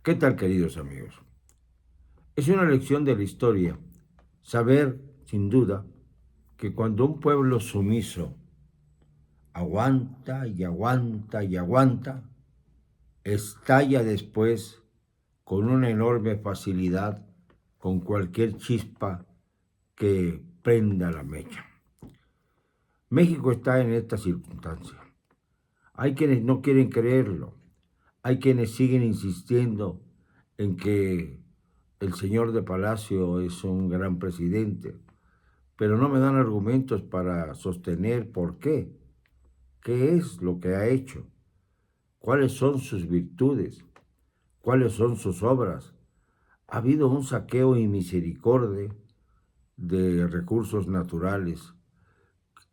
¿Qué tal, queridos amigos? Es una lección de la historia saber, sin duda, que cuando un pueblo sumiso aguanta y aguanta y aguanta, estalla después con una enorme facilidad con cualquier chispa que prenda la mecha. México está en esta circunstancia. Hay quienes no quieren creerlo, hay quienes siguen insistiendo en que el señor de Palacio es un gran presidente, pero no me dan argumentos para sostener por qué es lo que ha hecho, cuáles son sus virtudes, cuáles son sus obras. Ha habido un saqueo y misericordia de recursos naturales.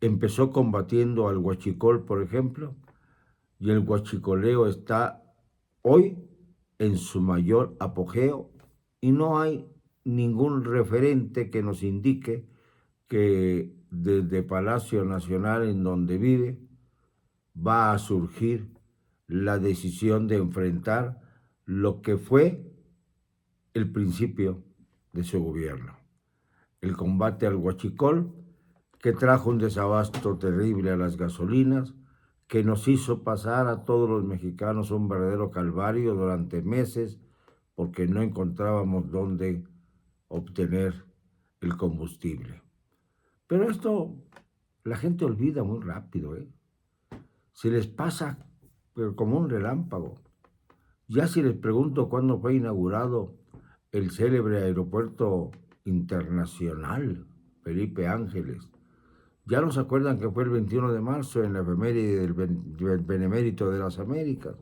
Empezó combatiendo al huachicol, por ejemplo, y el huachicoleo está hoy en su mayor apogeo y no hay ningún referente que nos indique que desde Palacio Nacional, en donde vive, va a surgir la decisión de enfrentar lo que fue el principio de su gobierno, el combate al huachicol, que trajo un desabasto terrible a las gasolinas, que nos hizo pasar a todos los mexicanos un verdadero calvario durante meses, porque no encontrábamos dónde obtener el combustible. Pero esto la gente olvida muy rápido, ¿eh? Se les pasa pero como un relámpago. Ya si les pregunto cuándo fue inaugurado el célebre aeropuerto internacional Felipe Ángeles, ya no se acuerdan que fue el 21 de marzo en la efeméride del Benemérito de las Américas,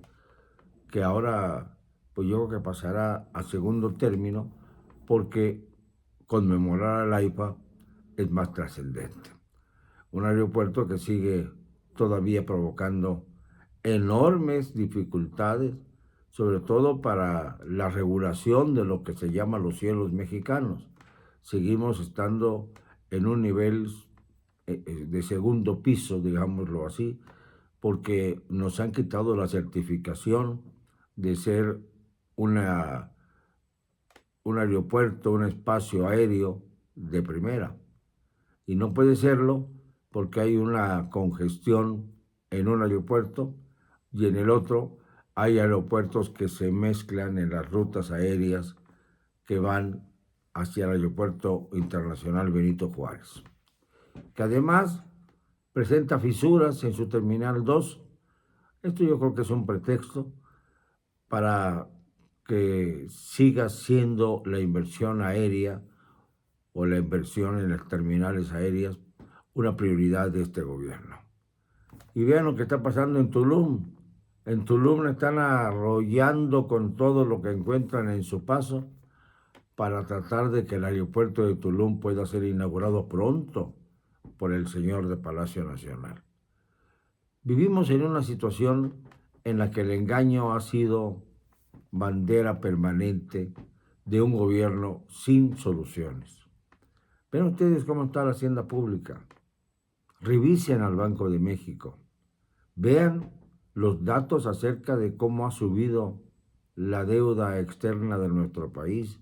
que ahora pues yo creo que pasará a segundo término porque conmemorar al AIFA es más trascendente. Un aeropuerto que sigue todavía provocando enormes dificultades, sobre todo para la regulación de lo que se llama los cielos mexicanos. Seguimos estando en un nivel de segundo piso, digámoslo así, porque nos han quitado la certificación de ser una, un aeropuerto, un espacio aéreo de primera. Y no puede serlo porque hay una congestión en un aeropuerto y en el otro hay aeropuertos que se mezclan en las rutas aéreas que van hacia el Aeropuerto Internacional Benito Juárez, que además presenta fisuras en su Terminal 2. Esto yo creo que es un pretexto para que siga siendo la inversión aérea o la inversión en las terminales aéreas una prioridad de este gobierno. Y vean lo que está pasando en Tulum. En Tulum están arrollando con todo lo que encuentran en su paso para tratar de que el aeropuerto de Tulum pueda ser inaugurado pronto por el señor de Palacio Nacional. Vivimos en una situación en la que el engaño ha sido bandera permanente de un gobierno sin soluciones. Ven ustedes cómo está la hacienda pública. Revisen al Banco de México. Vean los datos acerca de cómo ha subido la deuda externa de nuestro país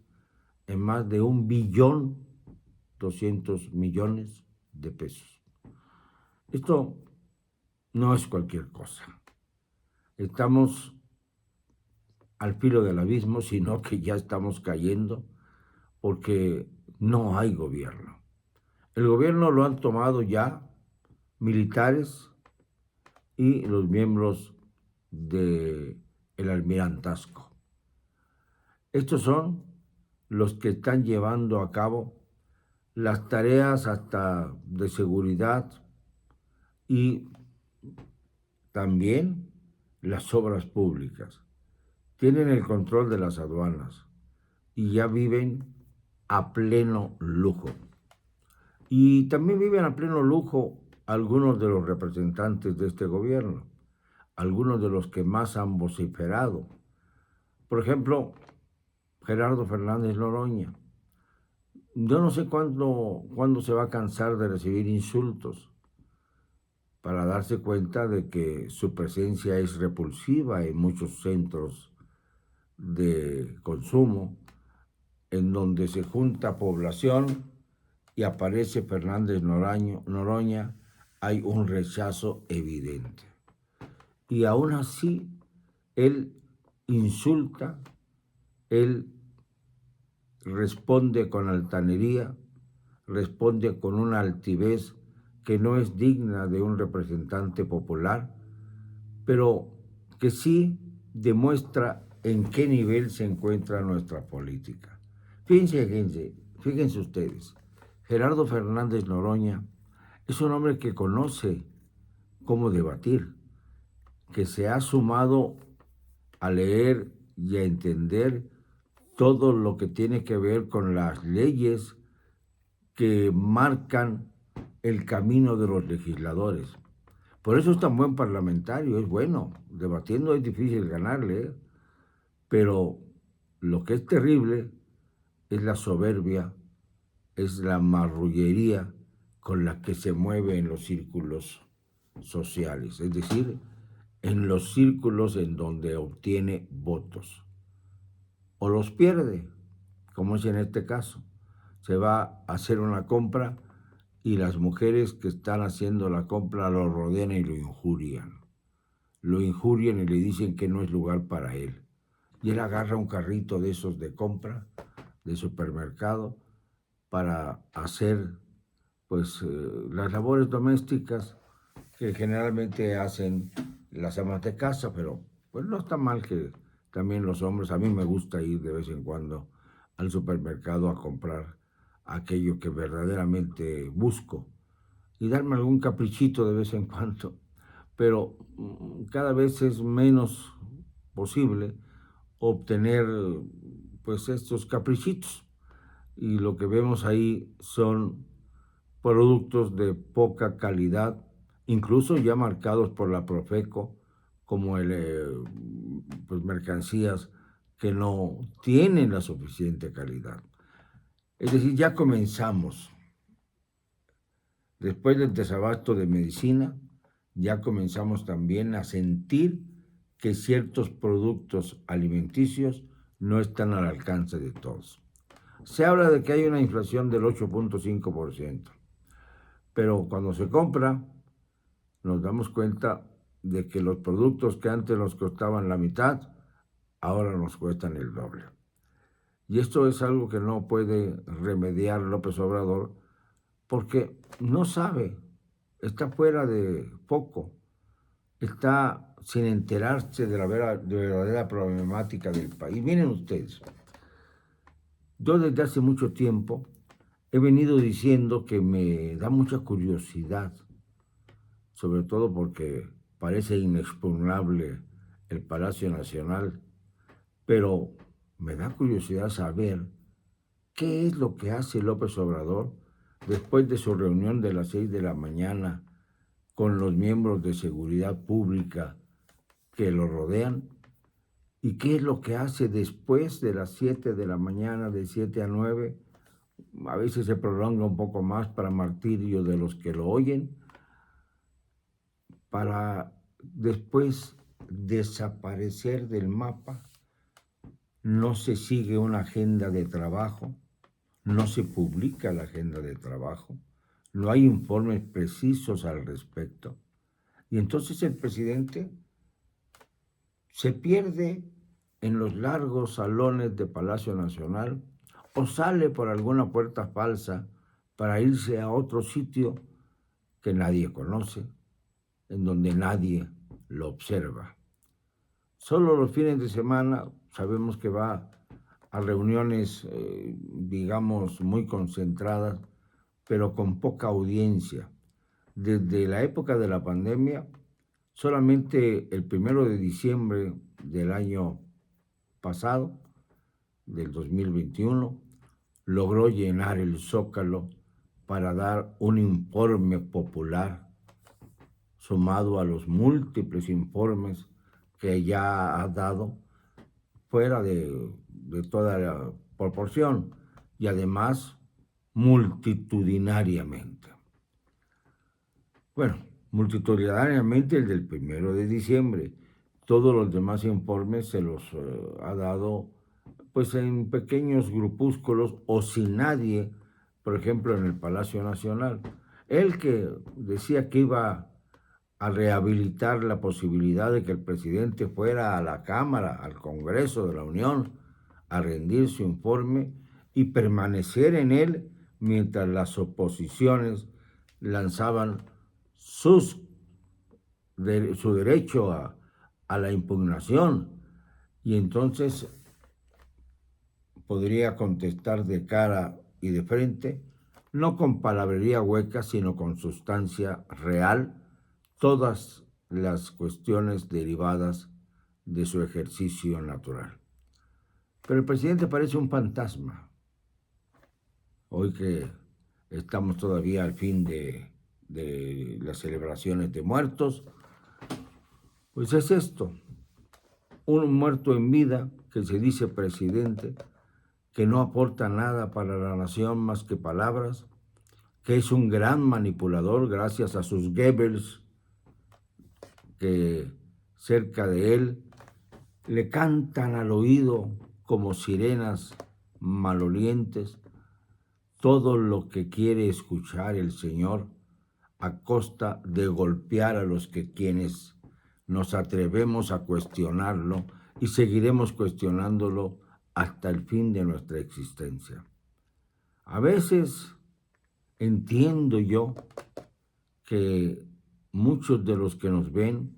en más de 1.200.000.000.000 de pesos. Esto no es cualquier cosa. Estamos al filo del abismo, sino que ya estamos cayendo porque no hay gobierno. El gobierno lo han tomado ya militares y los miembros del almirantazgo. Estos son los que están llevando a cabo las tareas hasta de seguridad y también las obras públicas. Tienen el control de las aduanas y ya viven a pleno lujo. Y también viven a pleno lujo algunos de los representantes de este gobierno, algunos de los que más han vociferado. Por ejemplo, Gerardo Fernández Noroña. Yo no sé cuándo se va a cansar de recibir insultos para darse cuenta de que su presencia es repulsiva en muchos centros de consumo, en donde se junta población y aparece Fernández Noroña, hay un rechazo evidente. Y aún así, él insulta, él responde con altanería, responde con una altivez que no es digna de un representante popular, pero que sí demuestra en qué nivel se encuentra nuestra política. Fíjense ustedes, Gerardo Fernández Noroña es un hombre que conoce cómo debatir, que se ha sumado a leer y a entender todo lo que tiene que ver con las leyes que marcan el camino de los legisladores. Por eso es tan buen parlamentario, es bueno. Debatiendo es difícil ganarle, ¿eh? Pero lo que es terrible es la soberbia, es la marrullería con la que se mueve en los círculos sociales, es decir, en los círculos en donde obtiene votos. O los pierde, como es en este caso. Se va a hacer una compra y las mujeres que están haciendo la compra lo rodean y lo injurian. Lo injurian y le dicen que no es lugar para él. Y él agarra un carrito de esos de compra, de supermercado, para hacer pues las labores domésticas que generalmente hacen las amas de casa, pero pues no está mal que también los hombres, a mí me gusta ir de vez en cuando al supermercado a comprar aquello que verdaderamente busco y darme algún caprichito de vez en cuando, pero cada vez es menos posible obtener pues estos caprichitos y lo que vemos ahí son productos de poca calidad, incluso ya marcados por la Profeco como pues mercancías que no tienen la suficiente calidad. Es decir, ya comenzamos, después del desabasto de medicina, ya comenzamos también a sentir que ciertos productos alimenticios no están al alcance de todos. Se habla de que hay una inflación del 8.5%, pero cuando se compra, nos damos cuenta de que los productos que antes nos costaban la mitad, ahora nos cuestan el doble. Y esto es algo que no puede remediar López Obrador porque no sabe, está fuera de foco, está sin enterarse de la verdadera problemática del país. Miren ustedes, yo desde hace mucho tiempo he venido diciendo que me da mucha curiosidad, sobre todo porque parece inexpugnable el Palacio Nacional, pero me da curiosidad saber qué es lo que hace López Obrador después de su reunión de las 6 de la mañana con los miembros de seguridad pública que lo rodean, y qué es lo que hace después de las 7 de la mañana, de 7 a 9, a veces se prolonga un poco más para martirio de los que lo oyen, para después desaparecer del mapa. No se sigue una agenda de trabajo, no se publica la agenda de trabajo, no hay informes precisos al respecto. Y entonces el presidente se pierde en los largos salones de Palacio Nacional o sale por alguna puerta falsa para irse a otro sitio que nadie conoce, en donde nadie lo observa. Solo los fines de semana sabemos que va a reuniones, digamos, muy concentradas, pero con poca audiencia. Desde la época de la pandemia, solamente el 1 de diciembre del año pasado, del 2021, logró llenar el Zócalo para dar un informe popular, sumado a los múltiples informes que ya ha dado fuera de toda la proporción y además multitudinariamente. Bueno, multitudinariamente el del 1 de diciembre, Todos los demás informes se los ha dado pues en pequeños grupúsculos o sin nadie, por ejemplo en el Palacio Nacional. Él que decía que iba a rehabilitar la posibilidad de que el presidente fuera a la Cámara, al Congreso de la Unión, a rendir su informe y permanecer en él mientras las oposiciones lanzaban su derecho a la impugnación. Y entonces podría contestar de cara y de frente, no con palabrería hueca, sino con sustancia real, todas las cuestiones derivadas de su ejercicio natural. Pero el presidente parece un fantasma. Hoy que estamos todavía al fin de las celebraciones de muertos, pues es esto, un muerto en vida que se dice presidente, que no aporta nada para la nación más que palabras, que es un gran manipulador gracias a sus Goebbels, que cerca de él le cantan al oído como sirenas malolientes todo lo que quiere escuchar el Señor a costa de golpear a los que quienes nos atrevemos a cuestionarlo y seguiremos cuestionándolo hasta el fin de nuestra existencia. A veces entiendo yo que muchos de los que nos ven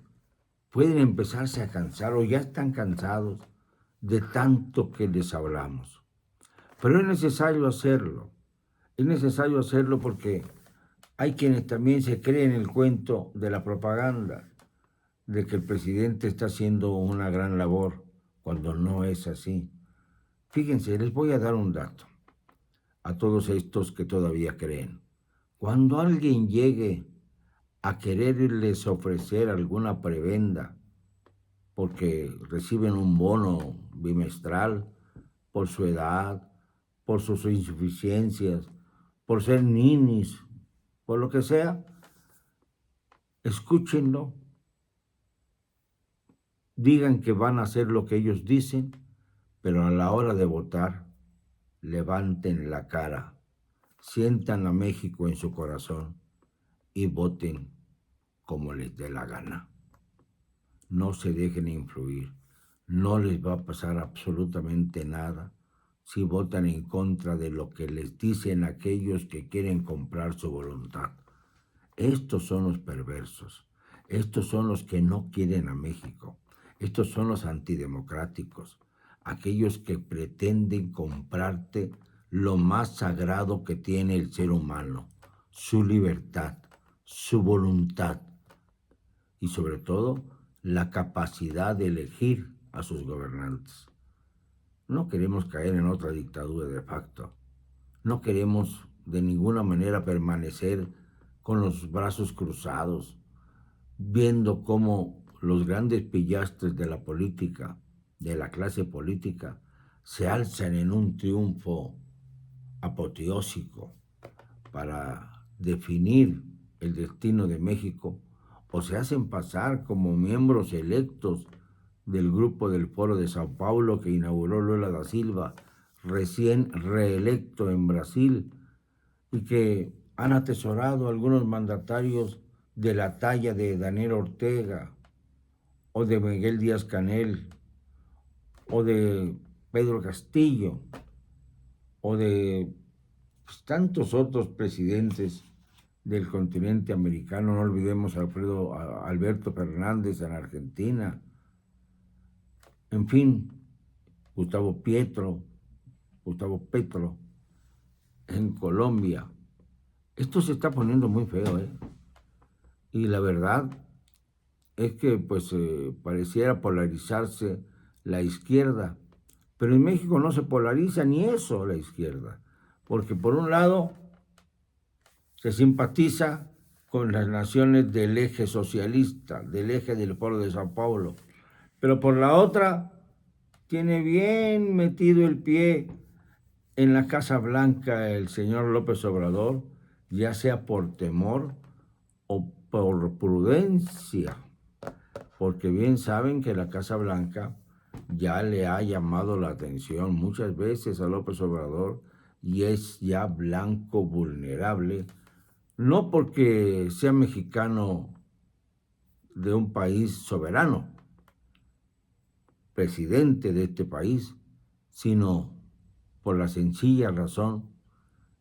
pueden empezarse a cansar o ya están cansados de tanto que les hablamos. Pero es necesario hacerlo. Es necesario hacerlo porque hay quienes también se creen el cuento de la propaganda, de que el presidente está haciendo una gran labor, cuando no es así. Fíjense, les voy a dar un dato a todos estos que todavía creen. Cuando alguien llegue a quererles ofrecer alguna prebenda porque reciben un bono bimestral por su edad, por sus insuficiencias, por ser ninis, por lo que sea, escúchenlo, digan que van a hacer lo que ellos dicen, pero a la hora de votar, levanten la cara, sientan a México en su corazón y voten como les dé la gana. No se dejen influir, no les va a pasar absolutamente nada si votan en contra de lo que les dicen aquellos que quieren comprar su voluntad. Estos son los perversos, estos son los que no quieren a México, estos son los antidemocráticos, aquellos que pretenden comprarte lo más sagrado que tiene el ser humano, su libertad, su voluntad y sobre todo la capacidad de elegir a sus gobernantes. No queremos caer en otra dictadura de facto. No queremos de ninguna manera permanecer con los brazos cruzados, viendo cómo los grandes pillastres de la política, de la clase política, se alzan en un triunfo apoteósico para definir el destino de México, o se hacen pasar como miembros electos del grupo del Foro de Sao Paulo que inauguró Lula da Silva, recién reelecto en Brasil, y que han atesorado algunos mandatarios de la talla de Daniel Ortega, o de Miguel Díaz-Canel, o de Pedro Castillo, o de tantos otros presidentes del continente americano. No olvidemos a Alberto Fernández en Argentina, en fin, Gustavo Petro en Colombia. Esto se está poniendo muy feo, ¿eh? Y la verdad es que pues pareciera polarizarse la izquierda, pero en México no se polariza ni eso la izquierda, porque por un lado se simpatiza con las naciones del eje socialista, del eje del Foro de Sao Paulo, pero por la otra tiene bien metido el pie en la Casa Blanca el señor López Obrador, ya sea por temor o por prudencia, porque bien saben que la Casa Blanca ya le ha llamado la atención muchas veces a López Obrador y es ya blanco vulnerable, no porque sea mexicano de un país soberano, presidente de este país, sino por la sencilla razón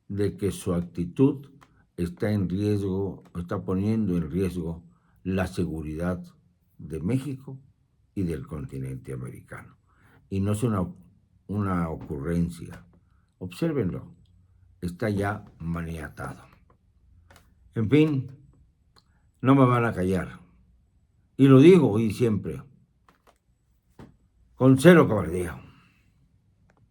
de que su actitud está en riesgo, está poniendo en riesgo la seguridad de México y del continente americano. Y no es una ocurrencia. Obsérvenlo, está ya maniatado. En fin, no me van a callar. Y lo digo hoy siempre, con cero cobardía.